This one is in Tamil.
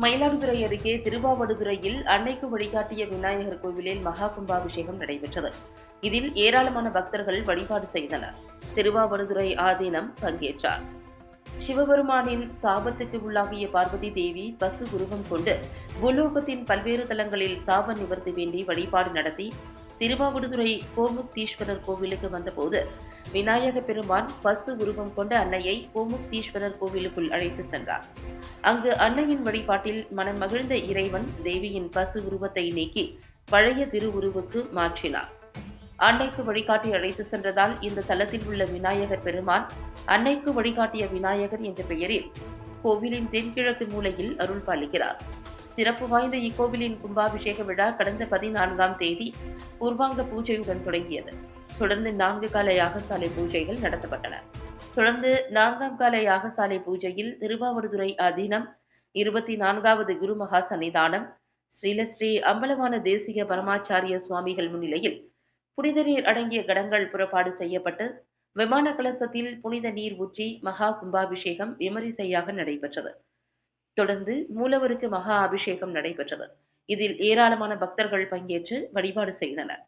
மயிலாடுதுறை அருகே திருவாவடுதுறையில் அன்னைக்கு வழிகாட்டிய விநாயகர் கோவிலில் மகா கும்பாபிஷேகம் நடைபெற்றது. இதில் ஏராளமான பக்தர்கள் வழிபாடு செய்தனர். திருவாவடுதுறை ஆதீனம் பங்கேற்றார். சிவபெருமானின் சாபத்துக்கு உள்ளாகிய பார்வதி தேவி பசு உருவம் கொண்டு பூலோகத்தின் பல்வேறு தலங்களில் சாப நிவர்த்தி வேண்டி வழிபாடு நடத்தி திருவாவடுதுறை கோமுக்தீஸ்வரர் கோவிலுக்கு வந்தபோது விநாயக பெருமான் பசு உருவம் கொண்ட அன்னையை கோமுக்தீஸ்வரர் கோவிலுக்குள் அழைத்து சென்றார். அங்கு அன்னையின் வழிபாட்டில் மனம் மகிழ்ந்த இறைவன் தேவியின் பசு உருவத்தை நீக்கி பழைய திருவுருவுக்கு மாற்றினார். அன்னைக்கு வழிகாட்டி அழைத்து சென்றதால் இந்த தலத்தில் உள்ள விநாயகர் பெருமான் அன்னைக்கு வழிகாட்டிய விநாயகர் என்ற பெயரில் கோவிலின் தென்கிழக்கு மூலையில் அருள் பாலிக்கிறார். சிறப்பு வாய்ந்த இக்கோவிலின் கும்பாபிஷேக விழா கடந்த 14ஆம் தேதி பூர்வாங்க பூஜையுடன் தொடங்கியது. தொடர்ந்து 4 கால யாகசாலை பூஜைகள் நடத்தப்பட்டன. தொடர்ந்து 4ஆம் கால யாகசாலை பூஜையில் திருவாவடுதுறை ஆதீனம் 24வது குருமகா சன்னிதானம் ஸ்ரீலஸ்ரீ அம்பலவான தேசிக பரமாச்சாரிய சுவாமிகள் முன்னிலையில் புனித நீர் அடங்கிய கடங்கள் புறப்பாடு செய்யப்பட்டு விமான கலசத்தில் புனித நீர் ஊற்றி மகா கும்பாபிஷேகம் விமரிசையாக நடைபெற்றது. தொடர்ந்து மூலவருக்கு மகா அபிஷேகம் நடைபெற்றது. இதில் ஏராளமான பக்தர்கள் பங்கேற்று வழிபாடு செய்தனர்.